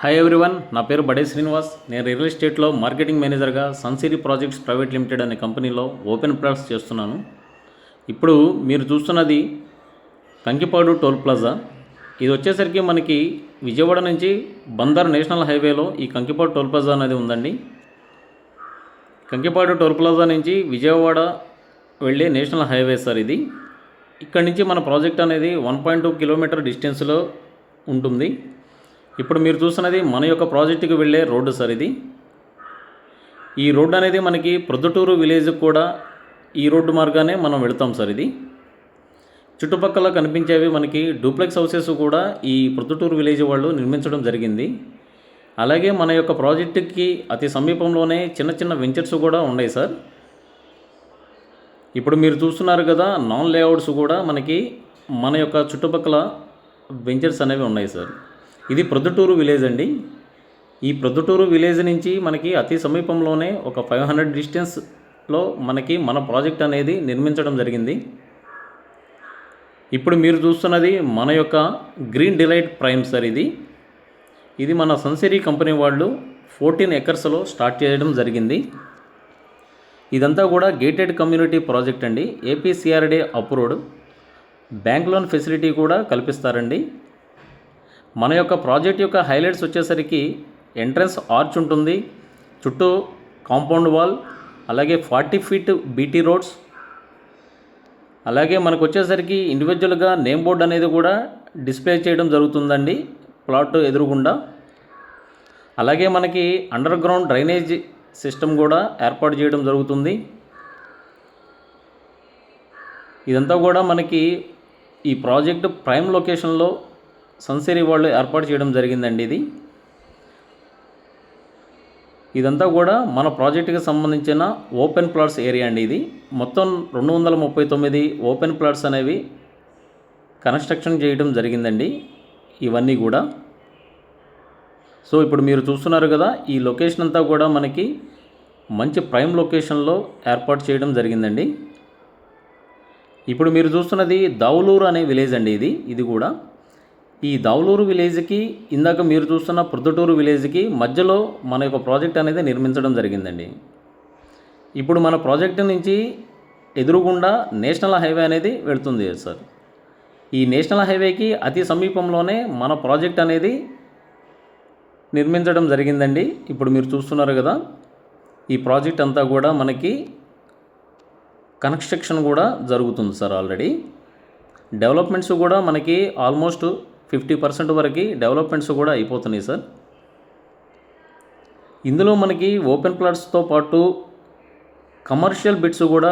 Hi everyone, నా పేరు బడే శ్రీనివాస్. నేను రియల్ ఎస్టేట్లో మార్కెటింగ్ మేనేజర్గా సన్సిరీ ప్రాజెక్ట్స్ ప్రైవేట్ లిమిటెడ్ అనే కంపెనీలో ఓపెన్ ప్లాట్స్ చేస్తున్నాను. ఇప్పుడు మీరు చూస్తున్నది కంకిపాడు టోల్ ప్లాజా. ఇది వచ్చేసరికి మనకి విజయవాడ నుంచి బందర్ నేషనల్ హైవేలో ఈ కంకిపాడు టోల్ ప్లాజా అనేది ఉందండి. కంకిపాడు టోల్ ప్లాజా నుంచి విజయవాడ వెళ్ళే నేషనల్ హైవే సార్ ఇది. ఇక్కడి నుంచి మన ప్రాజెక్ట్ అనేది 1.2 కిలోమీటర్ డిస్టెన్స్లో ఉంటుంది. ఇప్పుడు మీరు చూస్తున్నది మన యొక్క ప్రాజెక్టుకి వెళ్ళే రోడ్డు సార్ ఇది. ఈ రోడ్డు అనేది మనకి ప్రొద్దుటూరు విలేజ్కి కూడా ఈ రోడ్డు మార్గానే మనం వెళతాం సార్. ఇది చుట్టుపక్కల కనిపించేవి మనకి డూప్లెక్స్ హౌసెస్ కూడా ఈ ప్రొద్దుటూరు విలేజ్ వాళ్ళు నిర్మించడం జరిగింది. అలాగే మన యొక్క ప్రాజెక్టుకి అతి సమీపంలోనే చిన్న చిన్న వెంచర్స్ కూడా ఉన్నాయి సార్. ఇప్పుడు మీరు చూస్తున్నారు కదా, నాన్ లేఅవుట్స్ కూడా మనకి మన యొక్క చుట్టుపక్కల వెంచర్స్ అనేవి ఉన్నాయి సార్. ఇది ప్రొద్దుటూరు విలేజ్ అండి. ఈ ప్రొద్దుటూరు విలేజ్ నుంచి మనకి అతి సమీపంలోనే ఒక 500 డిస్టెన్స్లో మనకి మన ప్రాజెక్ట్ అనేది నిర్మించడం జరిగింది. ఇప్పుడు మీరు చూస్తున్నది మన యొక్క గ్రీన్ డిలైట్ ప్రైమ్ సార్. ఇది మన సన్సిరీ కంపెనీ వాళ్ళు 14 ఎకర్స్లో స్టార్ట్ చేయడం జరిగింది. ఇదంతా కూడా గేటెడ్ కమ్యూనిటీ ప్రాజెక్ట్ అండి. ఏపీసీఆర్డీ అప్రూవ్డ్. బ్యాంక్ లోన్ ఫెసిలిటీ కూడా కల్పిస్తారండి. మన యొక్క ప్రాజెక్ట్ యొక్క హైలైట్స్ వచ్చేసరికి ఎంట్రన్స్ ఆర్చ్ ఉంటుంది, చుట్టూ కాంపౌండ్ వాల్, అలాగే 40 ఫీట్ బీటీ రోడ్స్, అలాగే మనకు వచ్చేసరికి ఇండివిజువల్గా నేమ్ బోర్డ్ అనేది కూడా డిస్ప్లే చేయడం జరుగుతుందండి ప్లాట్ ఎదురుగుండా. అలాగే మనకి అండర్ గ్రౌండ్ డ్రైనేజ్ సిస్టమ్ కూడా ఏర్పాటు చేయడం జరుగుతుంది. ఇదంతా కూడా మనకి ఈ ప్రాజెక్ట్ ప్రైమ్ లొకేషన్లో సన్సిరీ వాళ్ళు ఏర్పాటు చేయడం జరిగిందండి. ఇదంతా కూడా మన ప్రాజెక్టుకి సంబంధించిన ఓపెన్ ప్లాట్స్ ఏరియా అండి. ఇది మొత్తం 239 ఓపెన్ ప్లాట్స్ అనేవి కన్స్ట్రక్షన్ చేయడం జరిగిందండి ఇవన్నీ కూడా. సో ఇప్పుడు మీరు చూస్తున్నారు కదా, ఈ లొకేషన్ అంతా కూడా మనకి మంచి ప్రైమ్ లొకేషన్లో ఏర్పాటు చేయడం జరిగిందండి. ఇప్పుడు మీరు చూస్తున్నది దావులూరు అనే విలేజ్ అండి. ఇది కూడా ఈ దావులూరు విలేజ్కి ఇందాక మీరు చూస్తున్న ప్రొద్దుటూరు విలేజ్కి మధ్యలో మన యొక్క ప్రాజెక్ట్ అనేది నిర్మించడం జరిగిందండి. ఇప్పుడు మన ప్రాజెక్టు నుంచి ఎదురుగుండా నేషనల్ హైవే అనేది వెళుతుంది సార్. ఈ నేషనల్ హైవేకి అతి సమీపంలోనే మన ప్రాజెక్ట్ అనేది నిర్మించడం జరిగిందండి. ఇప్పుడు మీరు చూస్తున్నారు కదా, ఈ ప్రాజెక్ట్ అంతా కూడా మనకి కన్స్ట్రక్షన్ కూడా జరుగుతుంది సార్. ఆల్రెడీ డెవలప్మెంట్స్ కూడా మనకి ఆల్మోస్ట్ 50% వరకు డెవలప్మెంట్స్ కూడా అయిపోతున్నాయి సార్. ఇందులో మనకి ఓపెన్ ప్లాట్స్తో పాటు కమర్షియల్ బిట్స్ కూడా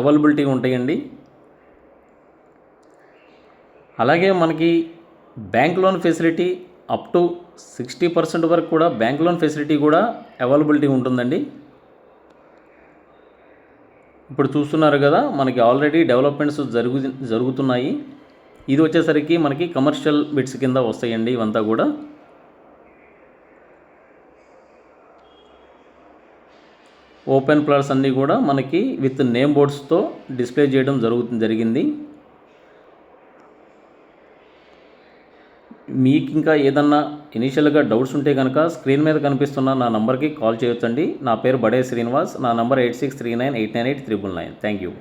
అవైలబిలిటీ ఉంటాయండి. అలాగే మనకి bank loan facility up to 60% వరకు కూడా బ్యాంక్ లోన్ ఫెసిలిటీ కూడా అవైలబిలిటీ ఉంటుందండి. ఇప్పుడు చూస్తున్నారు కదా, మనకి ఆల్రెడీ డెవలప్మెంట్స్ జరుగుతున్నాయి. ఇది వచ్చేసరికి మనకి కమర్షియల్ బిట్స్ కింద వస్తాయండి ఇవంతా కూడా. ఓపెన్ ప్లాట్స్ అన్నీ కూడా మనకి విత్ నేమ్ బోర్డ్స్తో డిస్ప్లే చేయడం జరిగింది. మీకు ఇంకా ఏదన్నా ఇనీషియల్గా డౌట్స్ ఉంటే కనుక స్క్రీన్ మీద కనిపిస్తున్న నా నంబర్కి కాల్ చేయొచ్చండి. నా పేరు బడే శ్రీనివాస్. నా నంబర్ 8639898399. Thank you.